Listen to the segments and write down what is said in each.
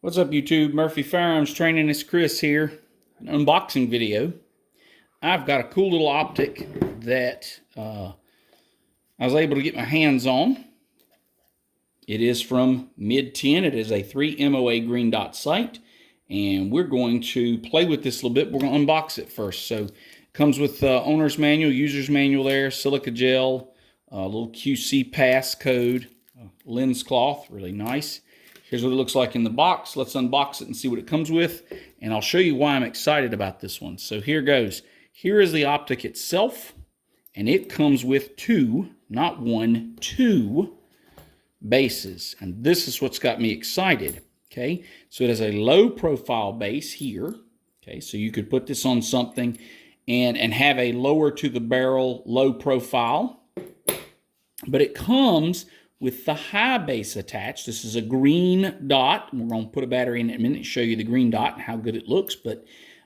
What's up, YouTube? Murphy Firearms Training. It's Chris here. An unboxing video. I've got a cool little optic that I was able to get my hands on. It is from MidTen. It is a 3 MOA green dot sight, and we're going to play with this a little bit. We're going to unbox it first. So it comes with owner's manual, user's manual there, silica gel, a little QC pass code, lens cloth, really nice. Here's what it looks like in the box. Let's unbox it and see what it comes with, and I'll show you why I'm excited about this one. So here goes. Here is the optic itself, and it comes with two, not one, two bases, and this is what's got me excited. Okay, so it has a low profile base here. Okay, so you could put this on something and have a lower to the barrel, low profile, but it comes with the high base attached. This is a green dot. We're going to put a battery in a minute and show you the green dot and how good it looks, but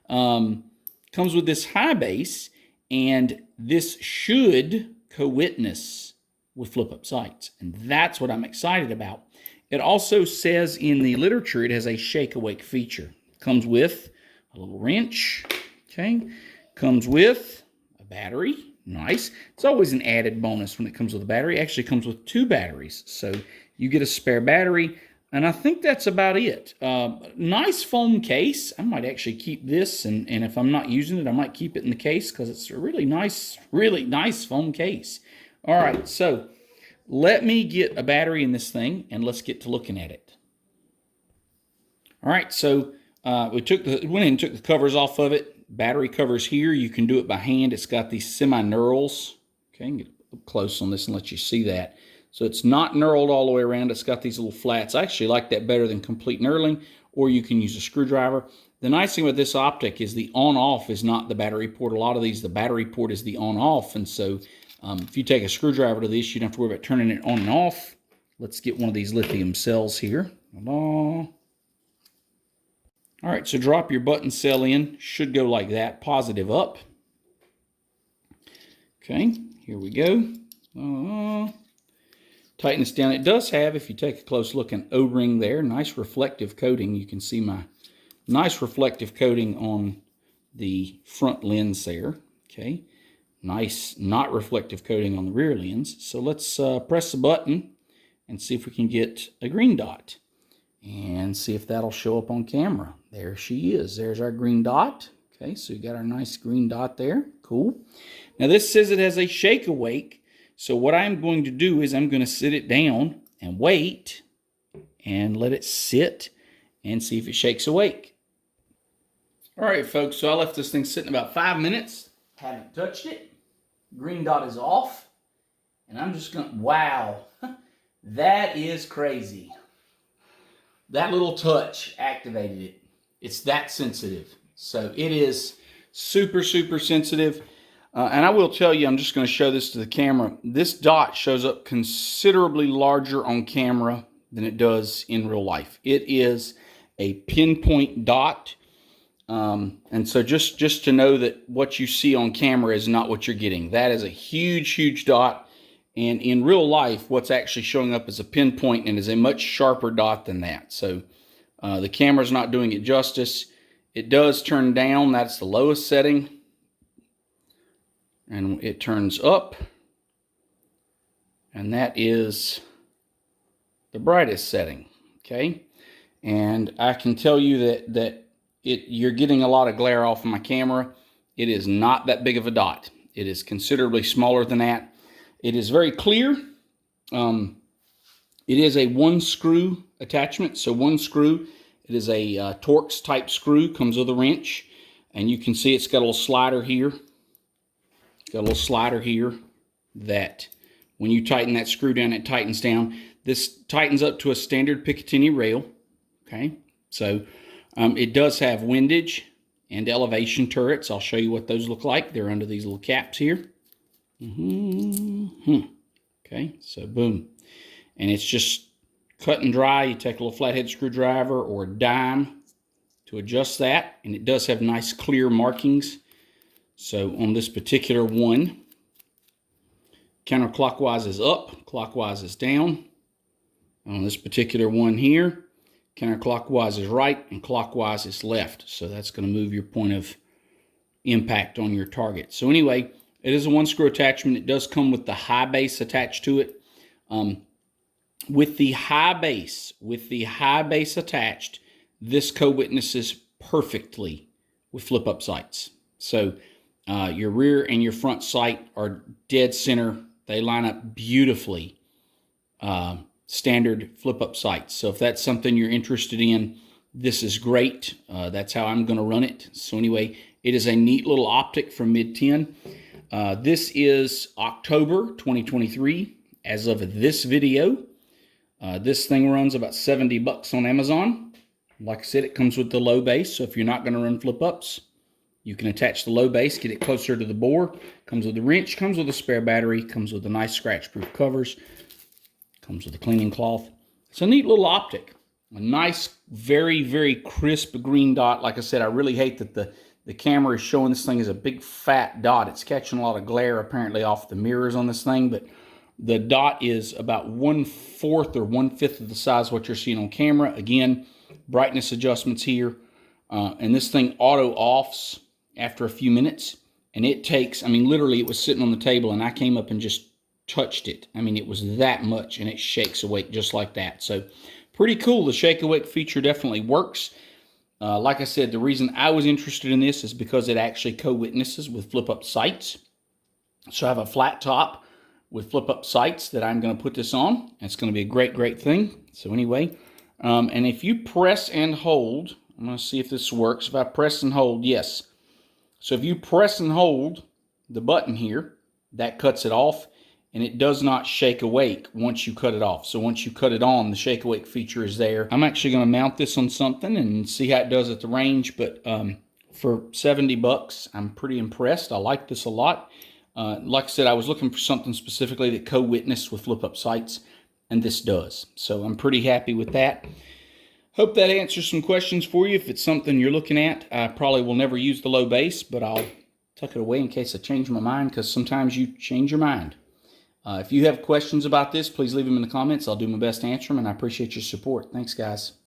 comes with this high base, and this should co-witness with flip-up sights, and that's what I'm excited about. It also says in the literature it has a shake-awake feature. Comes with a little wrench, okay? Comes with a battery. Nice. It's always an added bonus when it comes with a battery. It actually comes with two batteries, so you get a spare battery, and I think that's about it. Nice foam case. I might actually keep this, and if I'm not using it, I might keep it in the case because it's a really nice foam case. All right, so let me get a battery in this thing, and let's get to looking at it. All right, so we went in and took the covers off of it. Battery covers here. You can do it by hand. It's got these semi-knurls. Okay, I can get up close on this and let you see that. So it's not knurled all the way around. It's got these little flats. I actually like that better than complete knurling, or you can use a screwdriver. The nice thing with this optic is the on-off is not the battery port. A lot of these, the battery port is the on-off, and so if you take a screwdriver to this, you don't have to worry about turning it on and off. Let's get one of these lithium cells here. All right, so drop your button cell in. Should go like that, positive up. Okay, here we go. Tighten this down. It does have, if you take a close look, an O-ring there. Nice reflective coating. You can see my nice reflective coating on the front lens there. Okay, nice not reflective coating on the rear lens. So let's press the button and see if we can get a green dot, and see if that'll show up on camera. There she is. There's our green dot. Okay, so you got our nice green dot there. Cool. Now this says it has a shake awake. So what I'm going to do is I'm going to sit it down and wait and let it sit and see if it shakes awake. All right, folks, so I left this thing sitting about 5 minutes. Haven't touched it. Green dot is off. And I'm just going to, wow, that is crazy. That little touch activated it. It's that sensitive. So it is super, super sensitive. And I will tell you, I'm just going to show this to the camera. This dot shows up considerably larger on camera than it does in real life. It is a pinpoint dot. And so just to know that what you see on camera is not what you're getting. That is a huge, huge dot. And in real life, what's actually showing up is a pinpoint and is a much sharper dot than that. So the camera's not doing it justice. It does turn down. That's the lowest setting. And it turns up. And that is the brightest setting. Okay. And I can tell you that you're getting a lot of glare off of my camera. It is not that big of a dot. It is considerably smaller than that. It is very clear. It is a one screw attachment. So one screw. It is a Torx type screw. Comes with a wrench. And you can see it's got a little slider here. Got a little slider here that when you tighten that screw down, it tightens down. This tightens up to a standard Picatinny rail. Okay. So it does have windage and elevation turrets. I'll show you what those look like. They're under these little caps here. Okay, so boom. And it's just cut and dry. You take a little flathead screwdriver or a dime to adjust that. And it does have nice clear markings. So on this particular one, counterclockwise is up, clockwise is down. On this particular one here, Counterclockwise is right and clockwise is left. So that's going to move your point of impact on your target. So anyway, it is a 1-screw attachment. It does come with the high base attached to it. With the high base attached, this co-witnesses perfectly with flip-up sights. So your rear and your front sight are dead center. They line up beautifully. Standard flip-up sights. So if that's something you're interested in, this is great. That's how I'm going to run it. So anyway, it is a neat little optic from MidTen. This is October 2023 as of this video. This thing runs about 70 bucks on Amazon. Like I said, it comes with the low base, so if you're not going to run flip-ups, you can attach the low base, get it closer to the bore. Comes with a wrench, comes with a spare battery, comes with a nice scratch-proof covers, comes with a cleaning cloth. It's a neat little optic. A nice, very, very crisp green dot. Like I said, I really hate that the camera is showing this thing as a big fat dot. It's catching a lot of glare apparently off the mirrors on this thing, but the dot is about 1/4 or 1/5 of the size of what you're seeing on camera. Again, brightness adjustments here. And this thing auto-offs after a few minutes. And it takes, I mean, literally it was sitting on the table and I came up and just touched it. I mean, it was that much and it shakes awake just like that. So pretty cool. The shake awake feature definitely works. Like I said, the reason I was interested in this is because it actually co-witnesses with flip-up sights. So I have a flat top with flip-up sights that I'm going to put this on. It's going to be a great, great thing. So anyway, and if you press and hold, I'm going to see if this works. If I press and hold, yes. So if you press and hold the button here, that cuts it off, and it does not shake awake once you cut it off. So once you cut it on, the shake awake feature is there. I'm actually going to mount this on something and see how it does at the range, but for 70 bucks, I'm pretty impressed. I like this a lot. Like I said, I was looking for something specifically that co-witnessed with flip-up sights, and this does. So I'm pretty happy with that. Hope that answers some questions for you. If it's something you're looking at, I probably will never use the low base, but I'll tuck it away in case I change my mind, because sometimes you change your mind. If you have questions about this, please leave them in the comments. I'll do my best to answer them, and I appreciate your support. Thanks, guys.